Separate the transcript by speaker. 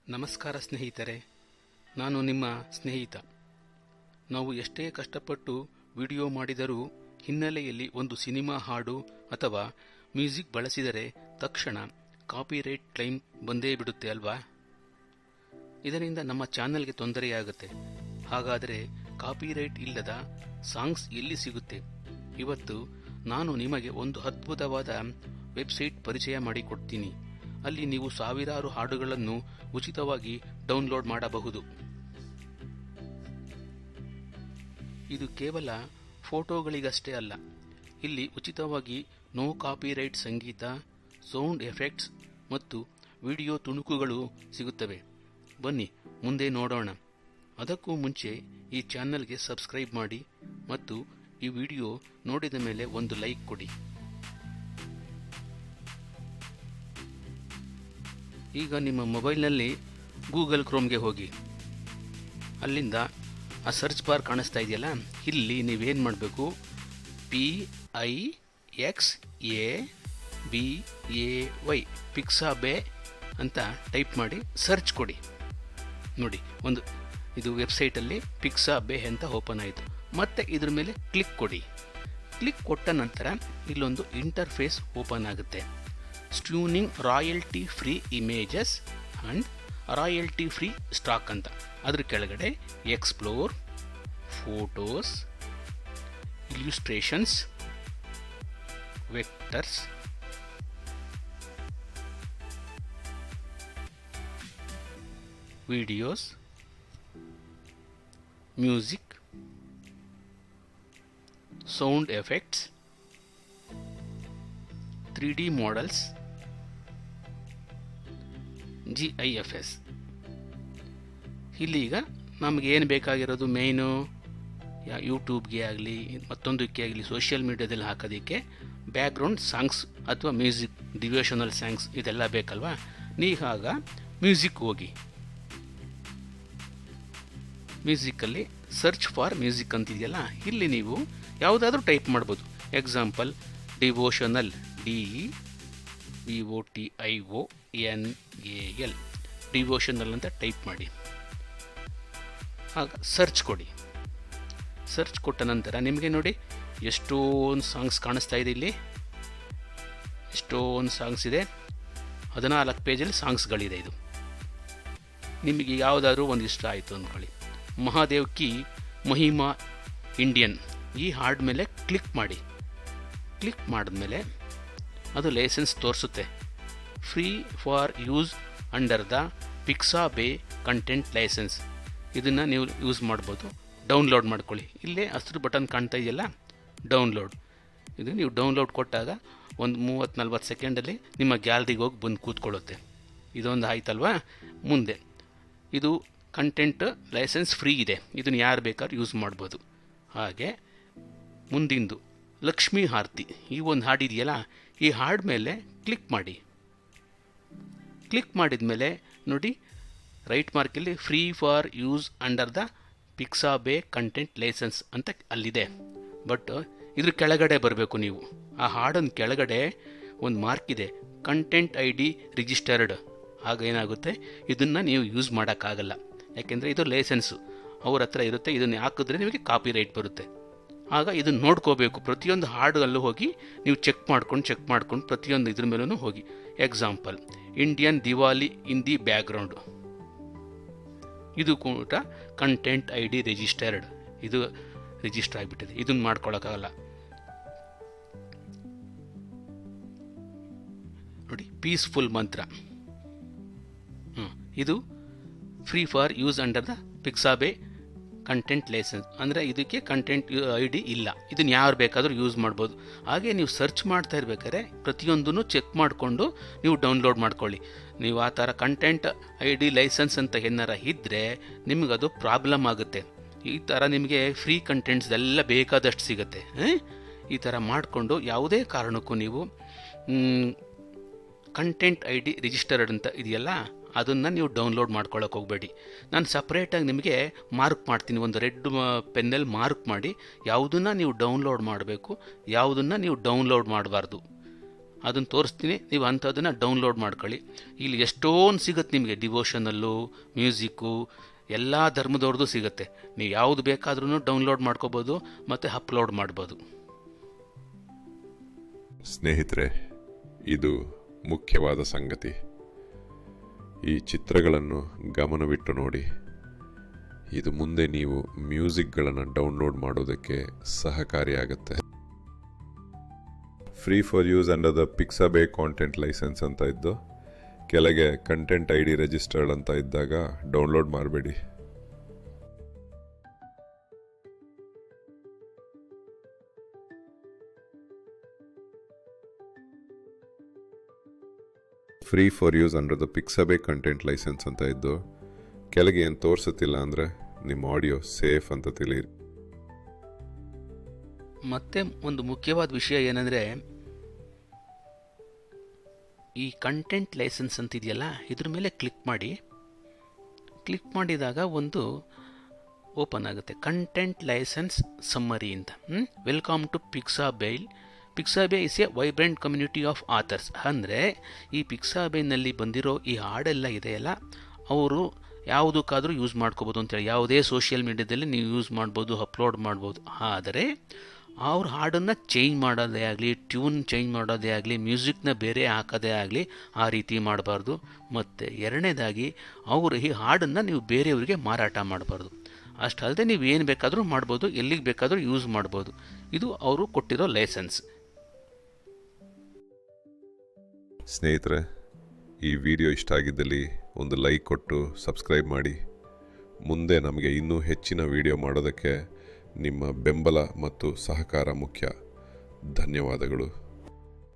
Speaker 1: ನಮಸ್ಕಾರ ಸ್ನೇಹಿತರೆ, ನಾನು ನಿಮ್ಮ ಸ್ನೇಹಿತ. ನಾವು ಎಷ್ಟೇ ಕಷ್ಟಪಟ್ಟು ವಿಡಿಯೋ ಮಾಡಿದರೂ ಹಿನ್ನೆಲೆಯಲ್ಲಿ ಒಂದು ಸಿನಿಮಾ ಹಾಡು ಅಥವಾ ಮ್ಯೂಸಿಕ್ ಬಳಸಿದರೆ ತಕ್ಷಣ ಕಾಪಿರೈಟ್ ಕ್ಲೈಮ್ ಬಂದೇ ಬಿಡುತ್ತೆ ಅಲ್ವಾ? ಇದರಿಂದ ನಮ್ಮ ಚಾನೆಲ್ಗೆ ತೊಂದರೆಯಾಗುತ್ತೆ. ಹಾಗಾದರೆ ಕಾಪಿರೈಟ್ ಇಲ್ಲದ ಸಾಂಗ್ಸ್ ಎಲ್ಲಿ ಸಿಗುತ್ತೆ? ಇವತ್ತು ನಾನು ನಿಮಗೆ ಒಂದು ಅದ್ಭುತವಾದ ವೆಬ್ಸೈಟ್ ಪರಿಚಯ ಮಾಡಿಕೊಡ್ತೀನಿ. ಅಲ್ಲಿ ನೀವು ಸಾವಿರಾರು ಹಾಡುಗಳನ್ನು ಉಚಿತವಾಗಿ ಡೌನ್ಲೋಡ್ ಮಾಡಬಹುದು. ಇದು ಕೇವಲ ಫೋಟೋಗಳಿಗಷ್ಟೇ ಅಲ್ಲ. ಇಲ್ಲಿ ಉಚಿತವಾಗಿ ನೋ ಕಾಪಿರೈಟ್ ಸಂಗೀತ, ಸೌಂಡ್ ಎಫೆಕ್ಟ್ಸ್ ಮತ್ತು ವಿಡಿಯೋ ತುಣುಕುಗಳು ಸಿಗುತ್ತವೆ. ಬನ್ನಿ ಮುಂದೆ ನೋಡೋಣ. ಅದಕ್ಕೂ ಮುಂಚೆ ಈ ಚಾನೆಲ್ಗೆ ಸಬ್ಸ್ಕ್ರೈಬ್ ಮಾಡಿ ಮತ್ತು ಈ ವಿಡಿಯೋ ನೋಡಿದ ಮೇಲೆ ಒಂದು ಲೈಕ್ ಕೊಡಿ. ಈಗ ನಿಮ್ಮ ಮೊಬೈಲ್ನಲ್ಲಿ ಗೂಗಲ್ ಕ್ರೋಮ್ಗೆ ಹೋಗಿ, ಅಲ್ಲಿಂದ ಆ ಸರ್ಚ್ ಬಾರ್ ಕಾಣಿಸ್ತಾ ಇದೆಯಲ್ಲ, ಇಲ್ಲಿ ನೀವೇನು ಮಾಡಬೇಕು, PIXABAY ಪಿಕ್ಸಾಬೇ ಅಂತ ಟೈಪ್ ಮಾಡಿ ಸರ್ಚ್ ಕೊಡಿ. ನೋಡಿ, ಇದು ವೆಬ್ಸೈಟಲ್ಲಿ ಪಿಕ್ಸಾಬೇ ಅಂತ ಓಪನ್ ಆಯಿತು. ಮತ್ತೆ ಇದ್ರ ಮೇಲೆ ಕ್ಲಿಕ್ ಕೊಡಿ. ಕ್ಲಿಕ್ ಕೊಟ್ಟ ನಂತರ ಇಲ್ಲೊಂದು ಇಂಟರ್ಫೇಸ್ ಓಪನ್ ಆಗುತ್ತೆ. Stunning royalty free images and royalty free stock ಅಂತ. ಅದ್ರ ಕೆಳಗಡೆ explore, photos, illustrations, vectors, videos, music, sound effects, 3D models, GIFs. ಇಲ್ಲೀಗ ನಮಗೆ ಏನು ಬೇಕಾಗಿರೋದು, ಮೇಯ್ನು ಯೂಟ್ಯೂಬ್ಗೆ ಆಗಲಿ ಮತ್ತೊಂದಕ್ಕೆ ಆಗಲಿ ಸೋಷಿಯಲ್ ಮೀಡಿಯಾದಲ್ಲಿ ಹಾಕೋದಕ್ಕೆ ಬ್ಯಾಕ್ಗ್ರೌಂಡ್ ಸಾಂಗ್ಸ್ ಅಥವಾ ಮ್ಯೂಸಿಕ್, ಡಿವೋಷನಲ್ ಸಾಂಗ್ಸ್ ಇದೆಲ್ಲ ಬೇಕಲ್ವಾ? ನೀವಾಗ ಮ್ಯೂಸಿಕ್ ಹೋಗಿ, ಮ್ಯೂಸಿಕಲ್ಲಿ ಸರ್ಚ್ ಫಾರ್ ಮ್ಯೂಸಿಕ್ ಅಂತಿದೆಯಲ್ಲ, ಇಲ್ಲಿ ನೀವು ಯಾವುದಾದ್ರೂ ಟೈಪ್ ಮಾಡ್ಬೋದು. ಎಕ್ಸಾಂಪಲ್ ಡಿವೋಷನಲ್, DEVOTIONAL ಡಿವೋಷನಲ್ ಅಂತ ಟೈಪ್ ಮಾಡಿ. ಆಗ ಸರ್ಚ್ ಕೊಡಿ. ಸರ್ಚ್ ಕೊಟ್ಟ ನಂತರ ನಿಮಗೆ ನೋಡಿ ಎಷ್ಟೊಂದು ಸಾಂಗ್ಸ್ ಕಾಣಿಸ್ತಾ ಇದೆ. ಇಲ್ಲಿ ಎಷ್ಟೊಂದು ಸಾಂಗ್ಸ್ ಇದೆ. 14 ಪೇಜಲ್ಲಿ ಸಾಂಗ್ಸ್ಗಳಿದೆ. ಇದು ನಿಮಗೆ ಯಾವುದಾದ್ರೂ ಒಂದು ಇಷ್ಟ ಆಯಿತು ಅಂದ್ಕೊಳ್ಳಿ. ಮಹಾದೇವ್ ಕಿ ಮಹಿಮಾ ಇಂಡಿಯನ್ ಈ ಹಾಡ್ ಮೇಲೆ ಕ್ಲಿಕ್ ಮಾಡಿ. ಕ್ಲಿಕ್ ಮಾಡಿದ್ಮೇಲೆ ಅದು ಲೈಸೆನ್ಸ್ ತೋರಿಸುತ್ತೆ. Free for use under the Pixabay content licence. ಇದನ್ನು ನೀವು ಯೂಸ್ ಮಾಡ್ಬೋದು. ಡೌನ್ಲೋಡ್ ಮಾಡ್ಕೊಳ್ಳಿ. ಇಲ್ಲೇ ಹಸಿರು ಬಟನ್ ಕಾಣ್ತಾ ಇದೆಯಲ್ಲ, ಡೌನ್ಲೋಡ್. ಇದು ನೀವು ಡೌನ್ಲೋಡ್ ಕೊಟ್ಟಾಗ ಒಂದು 30-40 ಸೆಕೆಂಡಲ್ಲಿ ನಿಮ್ಮ ಗ್ಯಾಲರಿಗೆ ಹೋಗಿ ಬಂದು ಕೂತ್ಕೊಳ್ಳುತ್ತೆ. ಇದೊಂದು ಆಯ್ತಲ್ವಾ? ಮುಂದೆ ಇದು ಕಂಟೆಂಟ್ ಲೈಸೆನ್ಸ್ ಫ್ರೀ ಇದೆ. ಇದನ್ನು ಯಾರು ಬೇಕಾದ್ರೂ ಯೂಸ್ ಮಾಡ್ಬೋದು. ಹಾಗೆ ಮುಂದಿಂದು ಲಕ್ಷ್ಮೀ ಆರತಿ ಈ ಒಂದು ಹಾಡಿದೆಯಲ್ಲ, ಈ ಹಾಡ್ ಮೇಲೆ ಕ್ಲಿಕ್ ಮಾಡಿ. ಕ್ಲಿಕ್ ಮಾಡಿದ ಮೇಲೆ ನೋಡಿ ರೈಟ್ ಮಾರ್ಕಲ್ಲಿ free for use under the Pixabay content licence ಅಂತ ಅಲ್ಲಿದೆ. ಬಟ್ ಇದ್ರ ಕೆಳಗಡೆ ಬರಬೇಕು ನೀವು. ಆ ಹಾಡನ್ನು ಕೆಳಗಡೆ ಒಂದು ಮಾರ್ಕ್ ಇದೆ, ಕಂಟೆಂಟ್ ID ರಿಜಿಸ್ಟರ್ಡ್. ಆಗ ಏನಾಗುತ್ತೆ, ಇದನ್ನು ನೀವು ಯೂಸ್ ಮಾಡೋಕ್ಕಾಗಲ್ಲ. ಯಾಕೆಂದರೆ ಇದು ಲೈಸೆನ್ಸು ಅವ್ರ ಹತ್ರ ಇರುತ್ತೆ. ಇದನ್ನು ಹಾಕಿದ್ರೆ ನಿಮಗೆ ಕಾಪಿರೈಟ್ ಬರುತ್ತೆ. ಆಗ ಇದನ್ನು ನೋಡ್ಕೋಬೇಕು. ಪ್ರತಿಯೊಂದು ಹಾಡಲ್ಲೂ ಹೋಗಿ ನೀವು ಚೆಕ್ ಮಾಡ್ಕೊಂಡು ಪ್ರತಿಯೊಂದು ಇದ್ರ ಮೇಲೂ ಹೋಗಿ. Example Indian Diwali in the background, ಇದು ಕೂಡ ಕಂಟೆಂಟ್ ID ರಿಜಿಸ್ಟರ್ಡ್. ಇದು ರಿಜಿಸ್ಟರ್ ಆಗಿಬಿಟ್ಟಿದೆ. ಇದನ್ನು ಮಾಡ್ಕೊಳಕ್ಕಾಗಲ್ಲ. ನೋಡಿ, ಪೀಸ್ಫುಲ್ ಮಂತ್ರ, ಇದು free for use under the Pixabay content licence. ಅಂದರೆ ಇದಕ್ಕೆ ಕಂಟೆಂಟ್ ID ಇಲ್ಲ. ಇದನ್ನು ಯಾರು ಬೇಕಾದರೂ ಯೂಸ್ ಮಾಡ್ಬೋದು. ಹಾಗೆ ನೀವು ಸರ್ಚ್ ಮಾಡ್ತಾ ಇರ್ಬೇಕಾದ್ರೆ ಪ್ರತಿಯೊಂದನ್ನು ಚೆಕ್ ಮಾಡಿಕೊಂಡು ನೀವು ಡೌನ್ಲೋಡ್ ಮಾಡ್ಕೊಳ್ಳಿ. ನೀವು ಆ ಥರ ಕಂಟೆಂಟ್ ID ಲೈಸೆನ್ಸ್ ಅಂತ ಏನಾರ ಇದ್ದರೆ ನಿಮಗದು ಪ್ರಾಬ್ಲಮ್ ಆಗುತ್ತೆ. ಈ ಥರ ನಿಮಗೆ ಫ್ರೀ ಕಂಟೆಂಟ್ಸ್ ಎಲ್ಲ ಬೇಕಾದಷ್ಟು ಸಿಗುತ್ತೆ. ಈ ಥರ ಮಾಡಿಕೊಂಡು ಯಾವುದೇ ಕಾರಣಕ್ಕೂ ನೀವು ಕಂಟೆಂಟ್ ID ರಿಜಿಸ್ಟರ್ಡ್ ಅಂತ ಇದೆಯಲ್ಲ, ಅದನ್ನು ನೀವು ಡೌನ್ಲೋಡ್ ಮಾಡ್ಕೊಳ್ಳೋಕೆ ಹೋಗಬೇಡಿ. ನಾನು ಸಪ್ರೇಟಾಗಿ ನಿಮಗೆ ಮಾರ್ಕ್ ಮಾಡ್ತೀನಿ. ಒಂದು ರೆಡ್ ಪೆನ್ನಲ್ಲಿ ಮಾರ್ಕ್ ಮಾಡಿ ಯಾವುದನ್ನು ನೀವು ಡೌನ್ಲೋಡ್ ಮಾಡಬೇಕು, ಯಾವುದನ್ನು ನೀವು ಡೌನ್ಲೋಡ್ ಮಾಡಬಾರ್ದು. ಅದನ್ನು ತೋರಿಸ್ತೀನಿ, ನೀವು ಅಂಥದ್ದನ್ನು ಡೌನ್ಲೋಡ್ ಮಾಡ್ಕೊಳ್ಳಿ. ಇಲ್ಲಿ ಎಷ್ಟೊಂದು ಸಿಗುತ್ತೆ ನಿಮಗೆ, ಡಿವೋಷನಲ್ಲು, ಮ್ಯೂಸಿಕ್ಕು, ಎಲ್ಲ ಧರ್ಮದವ್ರದ್ದು ಸಿಗುತ್ತೆ. ನೀವು ಯಾವುದು ಬೇಕಾದ್ರೂ ಡೌನ್ಲೋಡ್ ಮಾಡ್ಕೋಬೋದು ಮತ್ತು ಅಪ್ಲೋಡ್ ಮಾಡ್ಬೋದು.
Speaker 2: ಸ್ನೇಹಿತರೆ, ಇದು ಮುಖ್ಯವಾದ ಸಂಗತಿ. ಈ ಚಿತ್ರಗಳನ್ನು ಗಮನವಿಟ್ಟು ನೋಡಿ. ಇದು ಮುಂದೆ ನೀವು ಮ್ಯೂಸಿಕ್ಗಳನ್ನು ಡೌನ್ಲೋಡ್ ಮಾಡೋದಕ್ಕೆ ಸಹಕಾರಿಯಾಗುತ್ತೆ. Free for use under the Pixabay content licence ಅಂತ ಇದ್ದು ಕೆಳಗೆ ಕಂಟೆಂಟ್ ID ರಿಜಿಸ್ಟರ್ಡ್ ಅಂತ ಇದ್ದಾಗ ಡೌನ್ಲೋಡ್ ಮಾಡಬೇಡಿ. Free for use under the Pixabay content licence ಅಂತ ಇದ್ದು ಕೆಳಗೆ ಏನು ತೋರಿಸುತ್ತಿಲ್ಲ ಅಂದರೆ ನಿಮ್ಮ ಆಡಿಯೋ ಸೇಫ್ ಅಂತ ತಿಳಿಯಿರಿ.
Speaker 1: ಮತ್ತೆ ಒಂದು ಮುಖ್ಯವಾದ ವಿಷಯ ಏನಂದರೆ, ಈ ಕಂಟೆಂಟ್ ಲೈಸೆನ್ಸ್ ಅಂತಿದೆಯಲ್ಲ, ಇದ್ರ ಮೇಲೆ ಕ್ಲಿಕ್ ಮಾಡಿ. ಕ್ಲಿಕ್ ಮಾಡಿದಾಗ ಒಂದು ಓಪನ್ ಆಗುತ್ತೆ, ಕಂಟೆಂಟ್ ಲೈಸೆನ್ಸ್ ಸಮ್ಮರಿ ಅಂತ. Welcome to Pixabay. Pixabay is a vibrant community of authors. ಅಂದರೆ ಈ ಪಿಕ್ಸಾಬೇನಲ್ಲಿ ಬಂದಿರೋ ಈ ಹಾಡೆಲ್ಲ ಇದೆಯಲ್ಲ, ಅವರು ಯಾವುದಕ್ಕಾದರೂ ಯೂಸ್ ಮಾಡ್ಕೋಬೋದು ಅಂತೇಳಿ. ಯಾವುದೇ ಸೋಷಿಯಲ್ ಮೀಡಿಯಾದಲ್ಲಿ ನೀವು ಯೂಸ್ ಮಾಡ್ಬೋದು, ಅಪ್ಲೋಡ್ ಮಾಡ್ಬೋದು. ಆದರೆ ಅವ್ರ ಹಾಡನ್ನು ಚೇಂಜ್ ಮಾಡೋದೇ ಆಗಲಿ, ಟ್ಯೂನ್ ಚೇಂಜ್ ಮಾಡೋದೇ ಆಗಲಿ, ಮ್ಯೂಸಿಕ್ನ ಬೇರೆ ಹಾಕೋದೇ ಆಗಲಿ, ಆ ರೀತಿ ಮಾಡಬಾರ್ದು. ಮತ್ತು ಎರಡನೇದಾಗಿ ಅವರು ಈ ಹಾಡನ್ನು ನೀವು ಬೇರೆಯವರಿಗೆ ಮಾರಾಟ ಮಾಡಬಾರ್ದು. ಅಷ್ಟಲ್ಲದೆ ನೀವು ಏನು ಬೇಕಾದರೂ ಮಾಡ್ಬೋದು, ಎಲ್ಲಿಗೆ ಬೇಕಾದರೂ ಯೂಸ್ ಮಾಡ್ಬೋದು. ಇದು ಅವರು ಕೊಟ್ಟಿರೋ ಲೈಸೆನ್ಸ್.
Speaker 2: ಸ್ನೇಹಿತರೆ, ಈ ವಿಡಿಯೋ ಇಷ್ಟ ಆಗಿದ್ದಲ್ಲಿ ಒಂದು ಲೈಕ್ ಕೊಟ್ಟು ಸಬ್ಸ್ಕ್ರೈಬ್ ಮಾಡಿ. ಮುಂದೆ ನಮಗೆ ಇನ್ನೂ ಹೆಚ್ಚಿನ ವಿಡಿಯೋ ಮಾಡೋದಕ್ಕೆ ನಿಮ್ಮ ಬೆಂಬಲ ಮತ್ತು ಸಹಕಾರ ಮುಖ್ಯ. ಧನ್ಯವಾದಗಳು.